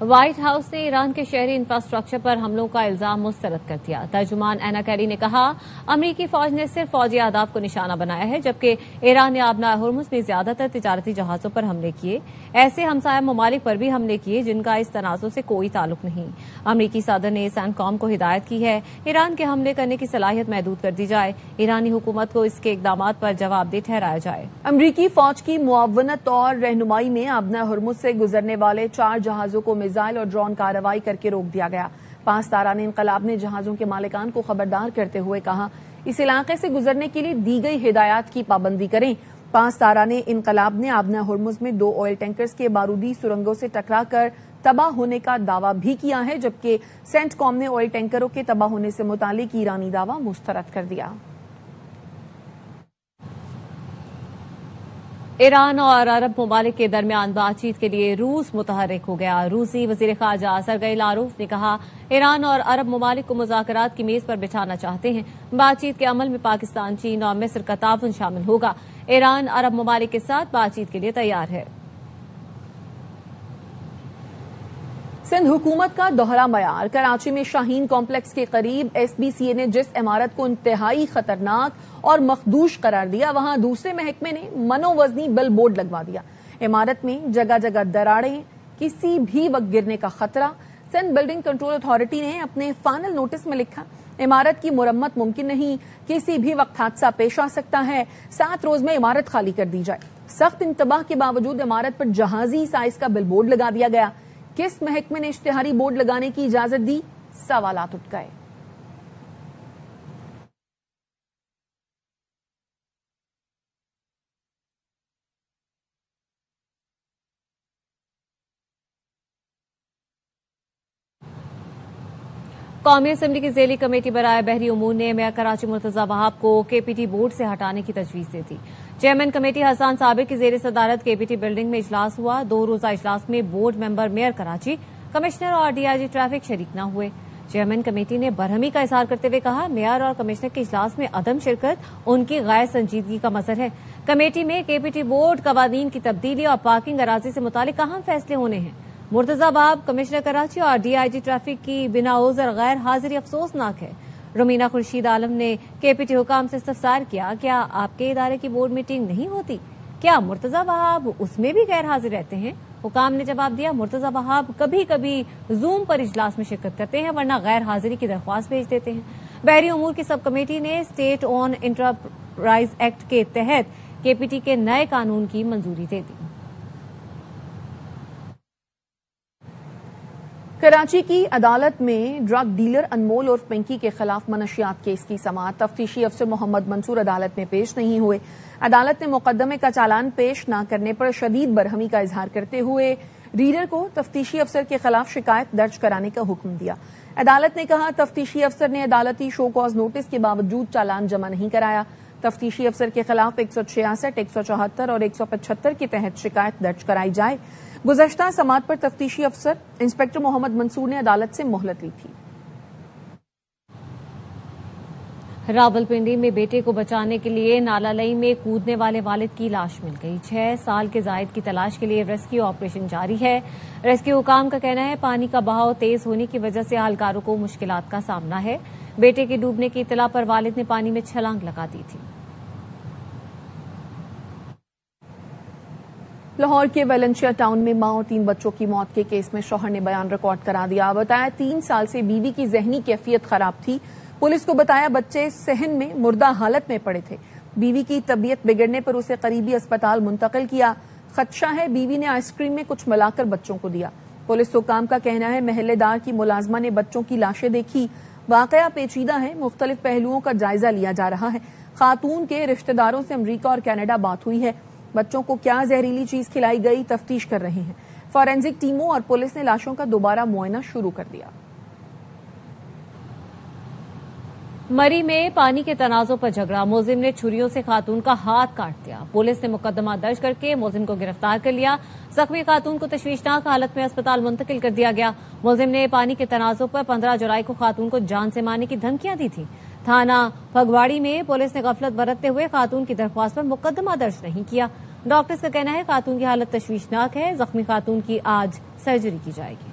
White house نے ایران کے شہری انفراسٹرکچر پر حملوں کا الزام مسترد کر دیا۔ ترجمان اینا کیری نے کہا، امریکی فوج نے صرف فوجی اہداف کو نشانہ بنایا ہے، جبکہ ایران نے آبنائے ہرمز میں زیادہ تر تجارتی جہازوں پر حملے کیے، ایسے ہمسایہ ممالک پر بھی حملے کیے جن کا اس تنازع سے کوئی تعلق نہیں۔ امریکی صدر نے سینٹ کام کو ہدایت کی ہے ایران کے حملے کرنے کی صلاحیت محدود کر دی جائے، ایرانی حکومت کو اس کے اقدامات پر جواب دہ ٹھہرایا جائے۔ امریکی فوج کی معاونت اور رہنمائی میں آبنائے ہرمز سے گزرنے والے 4 جہازوں کو میزائل اور ڈرون کارروائی کر کے روک دیا گیا۔ 5 تاران انقلاب نے جہازوں کے مالکان کو خبردار کرتے ہوئے کہا، اس علاقے سے گزرنے کے لیے دی گئی ہدایات کی پابندی کریں۔ 5 تاران انقلاب نے آبنائے ہرمز میں 2 آئل ٹینکرز کے بارودی سرنگوں سے ٹکرا کر تباہ ہونے کا دعویٰ بھی کیا ہے، جبکہ سینٹ کام نے آئل ٹینکروں کے تباہ ہونے سے متعلق ایرانی دعویٰ مسترد کر دیا۔ ایران اور عرب ممالک کے درمیان بات چیت کے لیے روس متحرک ہو گیا۔ روسی وزیر خارجہ سرگئی لاروف نے کہا، ایران اور عرب ممالک کو مذاکرات کی میز پر بٹھانا چاہتے ہیں۔ بات چیت کے عمل میں پاکستان، چین اور مصر کا تعاون شامل ہوگا۔ ایران عرب ممالک کے ساتھ بات چیت کے لیے تیار ہے۔ سندھ حکومت کا دوہرا معیار۔ کراچی میں شاہین کمپلیکس کے قریب ایس بی سی اے نے جس عمارت کو انتہائی خطرناک اور مخدوش قرار دیا، وہاں دوسرے محکمے نے منو وزنی بل بورڈ لگوا دیا۔ عمارت میں جگہ جگہ دراڑیں، کسی بھی وقت گرنے کا خطرہ۔ سندھ بلڈنگ کنٹرول اتھارٹی نے اپنے فائنل نوٹس میں لکھا، عمارت کی مرمت ممکن نہیں، کسی بھی وقت حادثہ پیش آ سکتا ہے، 7 روز میں عمارت خالی کر دی جائے۔ سخت انتباہ کے باوجود عمارت پر جہازی سائز کا بل بورڈ لگا دیا گیا۔ کس محکمے نے اشتہاری بورڈ لگانے کی اجازت دی؟ سوالات اٹھ گئے۔ قومی اسمبلی کی ذیلی کمیٹی برائے بحری امور نے میئر کراچی مرتضی وہاب کو کے پی ٹی بورڈ سے ہٹانے کی تجویز دی تھی۔ چیئرمین کمیٹی حسان صابر کی زیر صدارت کے پی ٹی بلڈنگ میں اجلاس ہوا۔ 2 روزہ اجلاس میں board member mayor Karachi, commissioner اور ڈی آئی جی ٹریفک شریک نہ ہوئے۔ چیئرمین کمیٹی نے برہمی کا اظہار کرتے ہوئے کہا، میئر اور کمشنر کے اجلاس میں عدم شرکت ان کی غیر سنجیدگی کا مظہر ہے۔ کمیٹی میں کے پی ٹی بورڈ قوانین کی تبدیلی اور پارکنگ اراضی سے متعلق اہم فیصلے ہونے ہیں۔ مرتضی وہاب، کمشنر کراچی اور ڈی آئی جی ٹریفک کی بنا عذر غیر حاضری افسوسناک ہے۔ رومینہ خورشید عالم نے کے پی ٹی حکام سے استفسار کیا، کیا آپ کے ادارے کی بورڈ میٹنگ نہیں ہوتی؟ کیا مرتضی وہاب اس میں بھی غیر حاضر رہتے ہیں؟ حکام نے جواب دیا، مرتضی وہاب کبھی کبھی زوم پر اجلاس میں شرکت کرتے ہیں، ورنہ غیر حاضری کی درخواست بھیج دیتے ہیں۔ بحری امور کی سب کمیٹی نے اسٹیٹ اون انٹرپرائز ایکٹ کے تحت کے پی ٹی کے نئے قانون کی منظوری دے دی۔ کراچی کی عدالت میں ڈرگ ڈیلر انمول اور پنکی کے خلاف منشیات کیس کی سماعت۔ تفتیشی افسر محمد منصور عدالت میں پیش نہیں ہوئے۔ عدالت نے مقدمے کا چالان پیش نہ کرنے پر شدید برہمی کا اظہار کرتے ہوئے ریڈر کو تفتیشی افسر کے خلاف شکایت درج کرانے کا حکم دیا۔ عدالت نے کہا، تفتیشی افسر نے عدالتی شو کاز نوٹس کے باوجود چالان جمع نہیں کرایا۔ تفتیشی افسر کے خلاف 166، 174 اور 175 کے تحت شکایت درج کرائی جائے۔ گزشتہ سماعت پر تفتیشی افسر انسپکٹر محمد منصور نے عدالت سے مہلت لی تھی۔ راولپنڈی میں بیٹے کو بچانے کے لیے نالالئی میں کودنے والے والد کی لاش مل گئی۔ 6 سال کے زائد کی تلاش کے لیے ریسکیو آپریشن جاری ہے۔ ریسکیو حکام کا کہنا ہے، پانی کا بہاؤ تیز ہونے کی وجہ سے اہلکاروں کو مشکلات کا سامنا ہے۔ بیٹے کے ڈوبنے کی اطلاع پر والد نے پانی میں چھلانگ لگا دی تھی۔ لاہور کے ویلنشیا ٹاؤن میں ماں اور 3 بچوں کی موت کے کیس میں شوہر نے بیان ریکارڈ کرا دیا۔ بتایا 3 سال سے بیوی کی ذہنی کیفیت خراب تھی۔ پولیس کو بتایا بچے صحن میں مردہ حالت میں پڑے تھے۔ بیوی کی طبیعت بگڑنے پر اسے قریبی اسپتال منتقل کیا۔ خدشہ ہے بیوی نے آئس کریم میں کچھ ملا کر بچوں کو دیا۔ پولیس حکام کا کہنا ہے، محلے دار کی ملازمہ نے بچوں کی لاشیں دیکھی۔ واقعہ پیچیدہ ہے، مختلف پہلوؤں کا جائزہ لیا جا رہا ہے۔ خاتون کے رشتہ داروں سے امریکہ اور کینیڈا بات ہوئی ہے۔ بچوں کو کیا زہریلی چیز کھلائی گئی، تفتیش کر رہے ہیں۔ فورینزک ٹیموں اور پولیس نے لاشوں کا دوبارہ معائنہ شروع کر دیا۔ مری میں پانی کے تنازع پر جھگڑا، ملزم نے چھریوں سے خاتون کا ہاتھ کاٹ دیا۔ پولیس نے مقدمہ درج کر کے ملزم کو گرفتار کر لیا۔ زخمی خاتون کو تشویشناک حالت میں اسپتال منتقل کر دیا گیا۔ ملزم نے پانی کے تنازع پر 15 جولائی کو خاتون کو جان سے مارنے کی دھمکیاں دی تھیں۔ تھانہ پھگواڑی میں پولیس نے غفلت برتتے ہوئے خاتون کی درخواست پر مقدمہ درج نہیں کیا۔ ڈاکٹرز کا کہنا ہے خاتون کی حالت تشویشناک ہے۔ زخمی خاتون کی آج سرجری کی جائے گی۔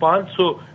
500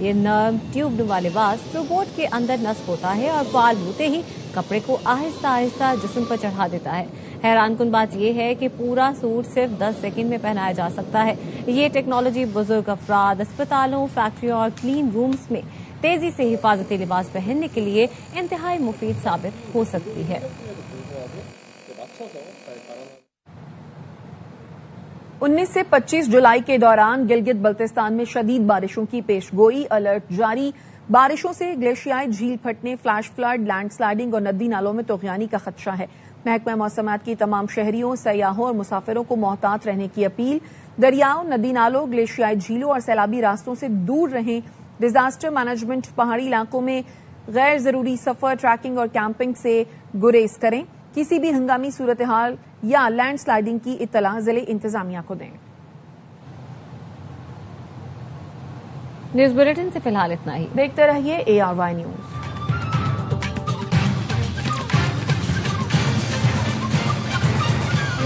یہ نرم ٹیوب نما لباس روبوٹ کے اندر نصب ہوتا ہے اور فعال ہوتے ہی کپڑے کو آہستہ آہستہ جسم پر چڑھا دیتا ہے۔ حیران کن بات یہ ہے کہ پورا سوٹ صرف 10 سیکنڈ میں پہنایا جا سکتا ہے۔ یہ ٹیکنالوجی بزرگ افراد، اسپتالوں، فیکٹریوں اور کلین رومز میں تیزی سے حفاظتی لباس پہننے کے لیے انتہائی مفید ثابت ہو سکتی ہے۔ 19 سے 25 جولائی کے دوران گلگت بلتستان میں شدید بارشوں کی پیش گوئی، الرٹ جاری۔ بارشوں سے گلیشیائی جھیل پھٹنے، فلیش فلڈ، لینڈ سلائڈنگ اور ندی نالوں میں طغیانی کا خدشہ ہے۔ محکمہ موسمیات کی تمام شہریوں، سیاحوں اور مسافروں کو محتاط رہنے کی اپیل۔ دریاؤں، ندی نالوں، گلیشیائی جھیلوں اور سیلابی راستوں سے دور رہیں۔ ڈیزاسٹر مینجمنٹ پہاڑی علاقوں میں غیر ضروری سفر، ٹریکنگ اور کیمپنگ سے گریز کریں۔ کسی بھی ہنگامی صورتحال یا لینڈ سلائڈنگ کی اطلاع ضلع انتظامیہ کو دیں۔ نیوز بلیٹن سے فی الحال اتنا ہی۔ دیکھتے رہیے ARY نیوز۔